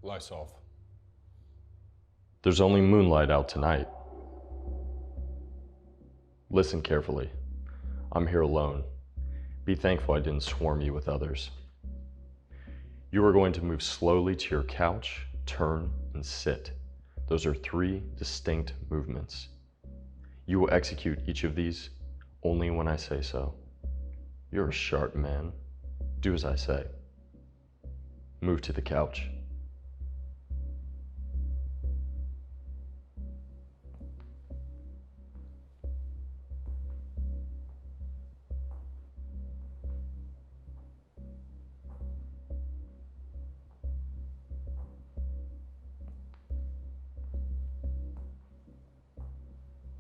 Lights off. There's only moonlight out tonight. Listen carefully. I'm here alone. Be thankful I didn't swarm you with others. You are going to move slowly to your couch, turn, and sit. Those are 3 distinct movements. You will execute each of these only when I say so. You're a sharp man. Do as I say. Move to the couch.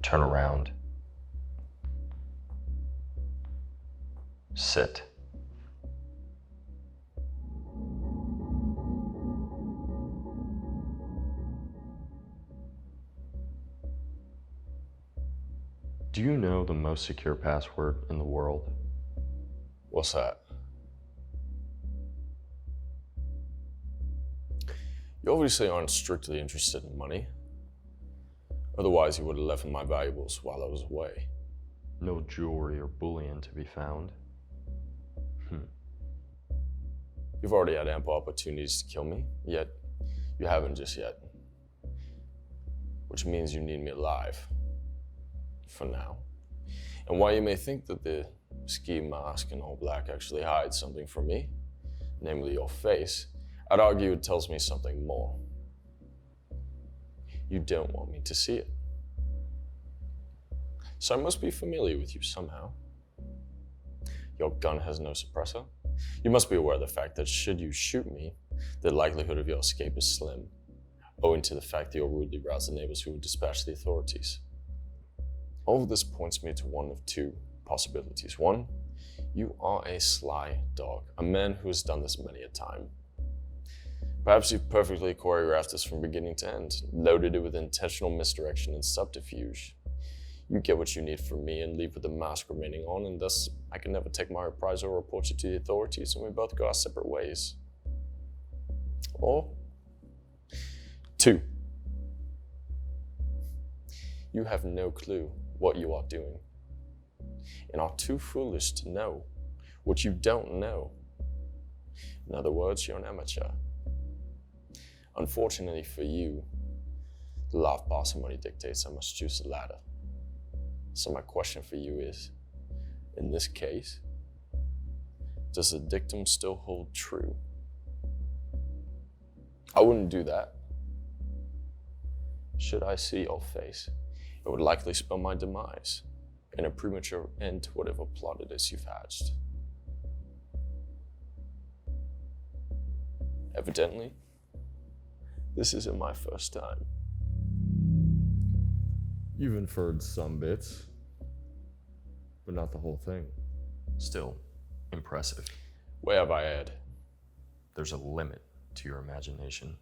Turn around. Sit. Do you know the most secure password in the world? What's that? You obviously aren't strictly interested in money. Otherwise, you would have left my valuables while I was away. No jewelry or bullion to be found. You've already had ample opportunities to kill me, yet you haven't just yet. Which means you need me alive. For now. And while you may think that the ski mask and all black actually hides something from me, namely your face, I'd argue it tells me something more. You don't want me to see it. So I must be familiar with you somehow. Your gun has no suppressor. You must be aware of the fact that should you shoot me, the likelihood of your escape is slim, owing to the fact that you'll rudely rouse the neighbors who would dispatch the authorities. All of this points me to one of 2 possibilities. 1, you are a sly dog, a man who has done this many a time. Perhaps you've perfectly choreographed this from beginning to end, loaded it with intentional misdirection and subterfuge. You get what you need from me and leave with the mask remaining on, and thus I can never take my reprisal or report you to the authorities, and we both go our separate ways. Or 2, you have no clue what you are doing, and are too foolish to know what you don't know. In other words, you're an amateur. Unfortunately for you, the law of parsimony dictates I must choose the latter. So my question for you is, in this case, does the dictum still hold true? I wouldn't do that. Should I see your face, it would likely spell my demise and a premature end to whatever plot it is you've hatched. Evidently, this isn't my first time. You've inferred some bits, but not the whole thing. Still, impressive. Where have I erred? There's a limit to your imagination.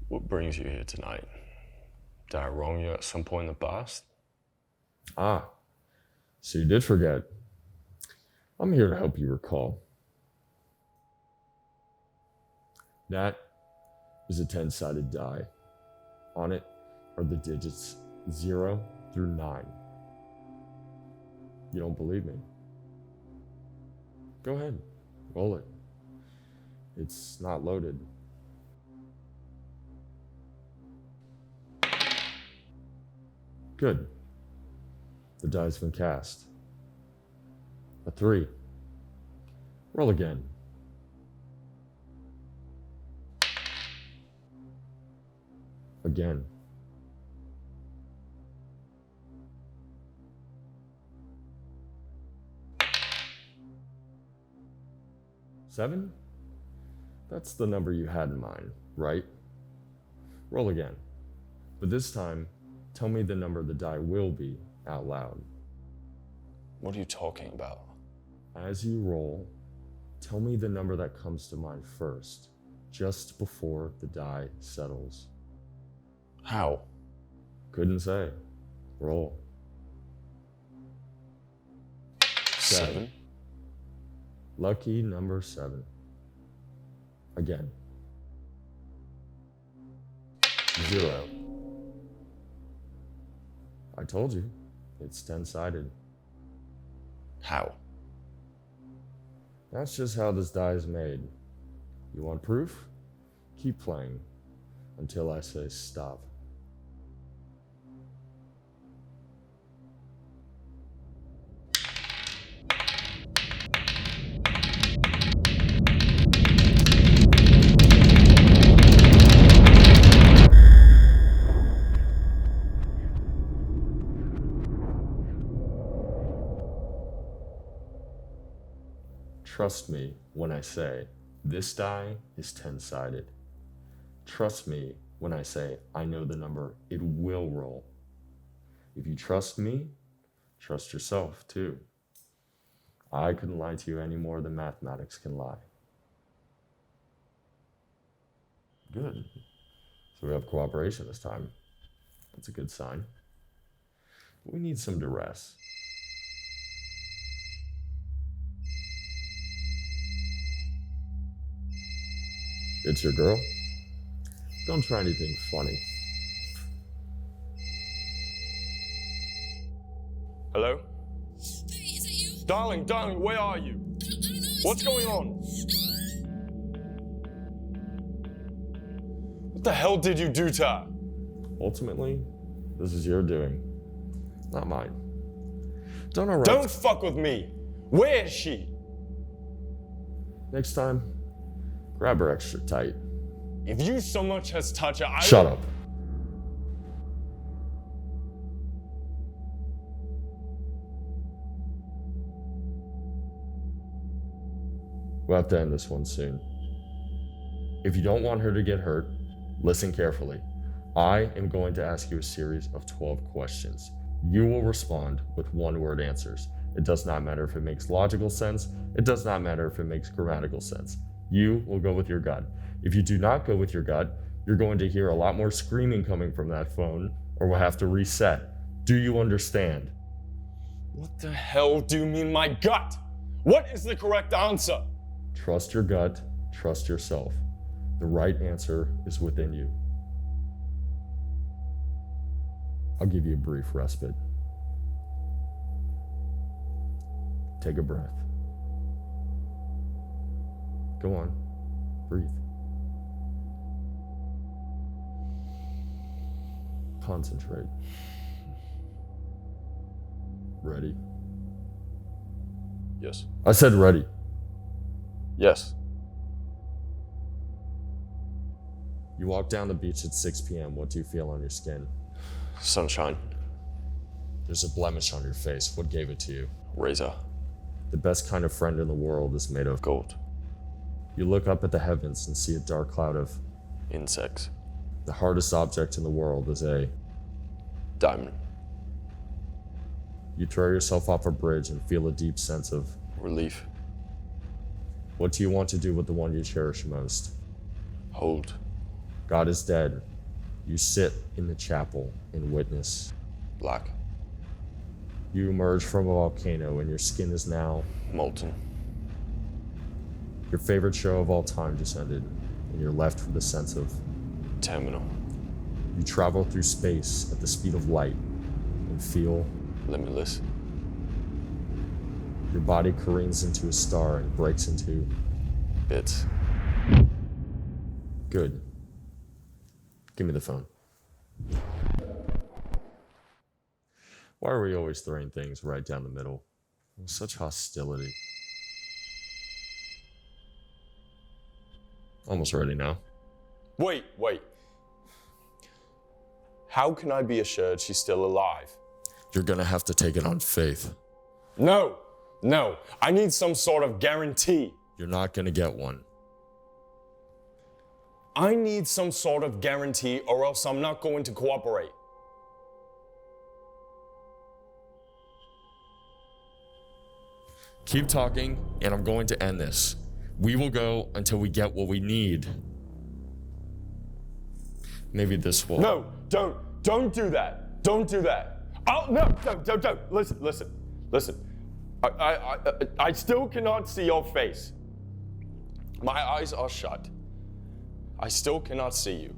What brings you here tonight? Did I wrong you at some point in the past? Ah, so you did forget. I'm here to help you recall. That is a 10-sided die. On it are the digits 0 through 9. You don't believe me? Go ahead, roll it. It's not loaded. Good. The die's been cast. A 3. Roll again. Again. Seven? That's the number you had in mind, right? Roll again. But this time, tell me the number the die will be out loud. What are you talking about? As you roll, tell me the number that comes to mind first, just before the die settles. How? Couldn't say. Roll. 7. Lucky number 7. Again. 0. I told you, it's 10-sided. How? That's just how this die is made. You want proof? Keep playing until I say stop. Trust me when I say this die is 10-sided. Trust me when I say I know the number it will roll. If you trust me, trust yourself too. I couldn't lie to you any more than mathematics can lie. Good. So we have cooperation this time. That's a good sign. We need some duress. It's your girl? Don't try anything funny. Hello? Hey, is that you? Darling, where are you? I don't know. What's going on? What the hell did you do to her? Ultimately, this is your doing, not mine. Don't fuck with me. Where is she? Next time, grab her extra tight. If you so much as touch her, Shut up. We'll have to end this one soon. If you don't want her to get hurt, listen carefully. I am going to ask you a series of 12 questions. You will respond with one-word answers. It does not matter if it makes logical sense. It does not matter if it makes grammatical sense. You will go with your gut. If you do not go with your gut, you're going to hear a lot more screaming coming from that phone, or we'll have to reset. Do you understand? What the hell do you mean, my gut? What is the correct answer? Trust your gut, trust yourself. The right answer is within you. I'll give you a brief respite. Take a breath. Go on, breathe. Concentrate. Ready? Yes. I said ready. Yes. You walk down the beach at 6 p.m. What do you feel on your skin? Sunshine. There's a blemish on your face. What gave it to you? Razor. The best kind of friend in the world is made of Gold. You look up at the heavens and see a dark cloud of Insects. the hardest object in the world is a Diamond. You throw yourself off a bridge and feel a deep sense of Relief. what do you want to do with the one you cherish most? Hold. God is dead. You sit in the chapel and witness. Black. You emerge from a volcano and your skin is now Molten. your favorite show of all time just ended and you're left with a sense of Terminal. you travel through space at the speed of light and feel Limitless. your body careens into a star and breaks into Bits. good. Give me the phone. Why are we always throwing things right down the middle? Such hostility. Almost ready now. Wait. How can I be assured she's still alive? You're gonna have to take it on faith. No. I need some sort of guarantee. You're not gonna get one. I need some sort of guarantee or else I'm not going to cooperate. Keep talking, and I'm going to end this. We will go until we get what we need. Maybe this will. No, don't do that. Don't do that. Oh, no, don't. Listen. I still cannot see your face. My eyes are shut. I still cannot see you.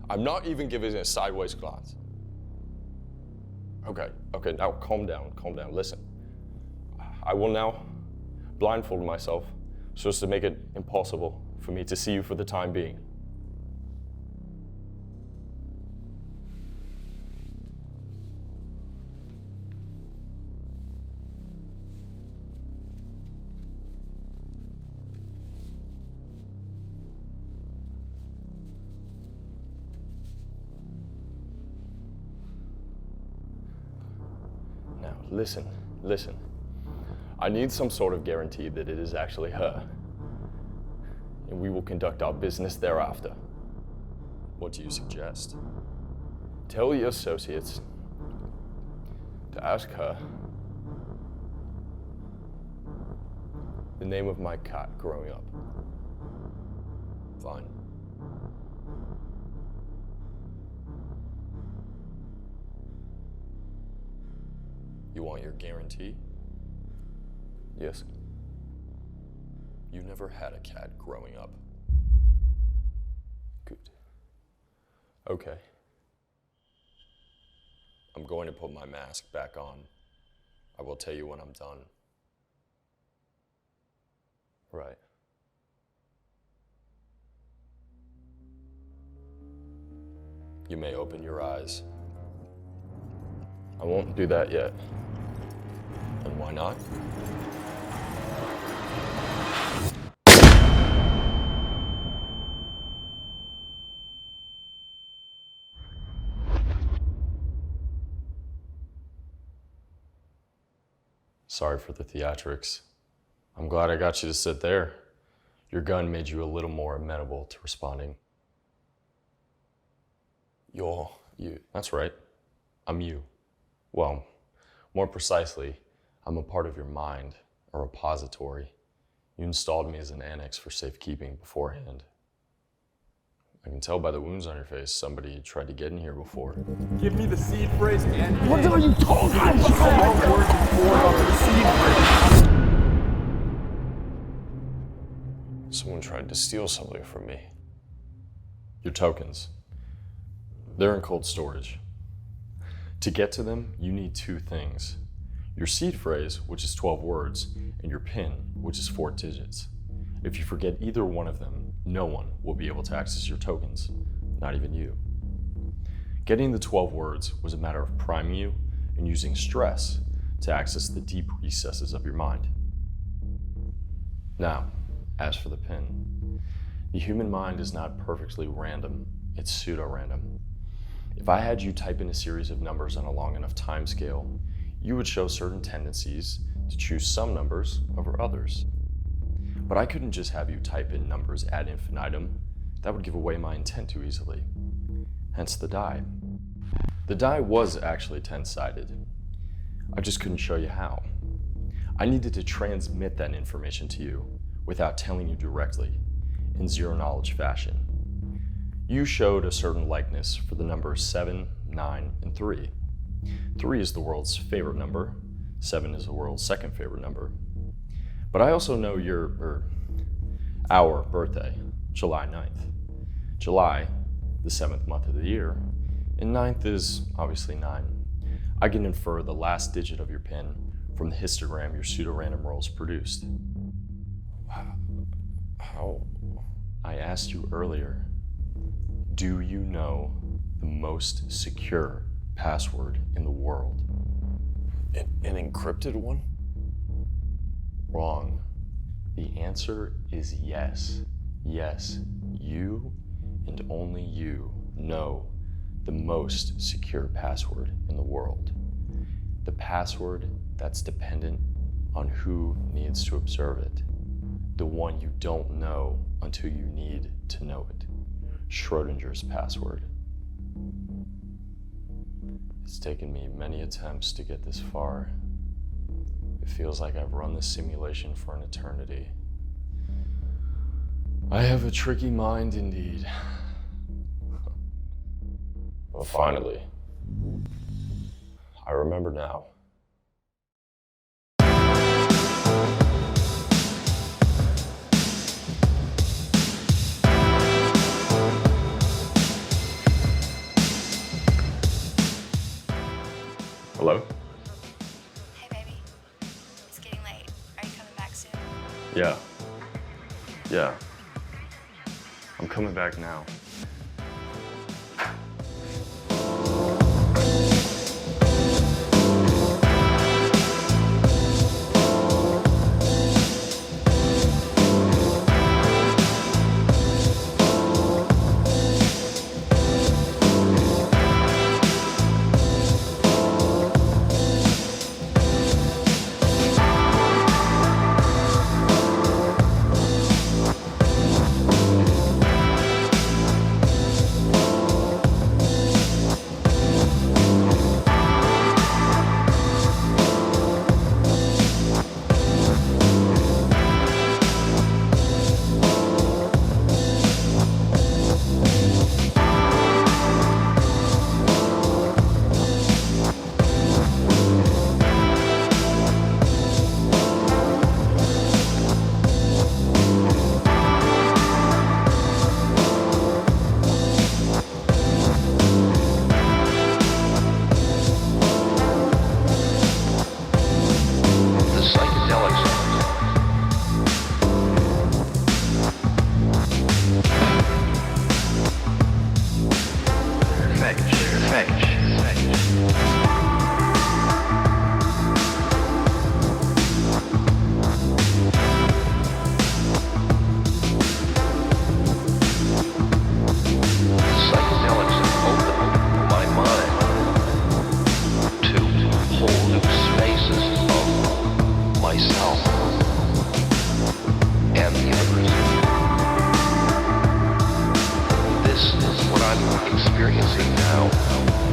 I'm not even giving a sideways glance. Okay, now calm down. Listen. I will now blindfold myself so as to make it impossible for me to see you for the time being. Now, listen. I need some sort of guarantee that it is actually her. And we will conduct our business thereafter. What do you suggest? Tell your associates to ask her the name of my cat growing up. Fine. You want your guarantee? Yes. You never had a cat growing up. Good. Okay. I'm going to put my mask back on. I will tell you when I'm done. Right. You may open your eyes. I won't do that yet. And why not? Sorry for the theatrics. I'm glad I got you to sit there. Your gun made you a little more amenable to responding. You're you. That's right. I'm you. Well, more precisely, I'm a part of your mind, a repository. You installed me as an annex for safekeeping beforehand. I can tell by the wounds on your face somebody tried to get in here before. Give me the seed phrase and What are you talking about? Someone tried to steal something from me. Your tokens. They're in cold storage. To get to them, you need two things. Your seed phrase, which is 12 words, and your PIN, which is 4 digits. If you forget either one of them, no one will be able to access your tokens, not even you. Getting the 12 words was a matter of priming you and using stress to access the deep recesses of your mind. Now, as for the PIN, the human mind is not perfectly random, it's pseudo-random. If I had you type in a series of numbers on a long enough time scale, you would show certain tendencies to choose some numbers over others. But I couldn't just have you type in numbers ad infinitum. That would give away my intent too easily. Hence the die. The die was actually 10-sided. I just couldn't show you how. I needed to transmit that information to you without telling you directly, in zero-knowledge fashion. You showed a certain likeness for the numbers 7, 9, and 3. 3 is the world's favorite number. 7 is the world's second favorite number. But I also know our birthday, July 9th. July, the 7th month of the year, and 9th is obviously 9. I can infer the last digit of your PIN from the histogram your pseudo-random rolls produced. How? I asked you earlier, do you know the most secure password in the world? An encrypted one? Wrong. The answer is yes. Yes, you and only you know the most secure password in the world. The password that's dependent on who needs to observe it. The one you don't know until you need to know it. Schrodinger's password. It's taken me many attempts to get this far. It feels like I've run this simulation for an eternity. I have a tricky mind indeed. But finally, I remember now. Hello? Hey, baby. It's getting late. Are you coming back soon? Yeah. I'm coming back now. Experiencing now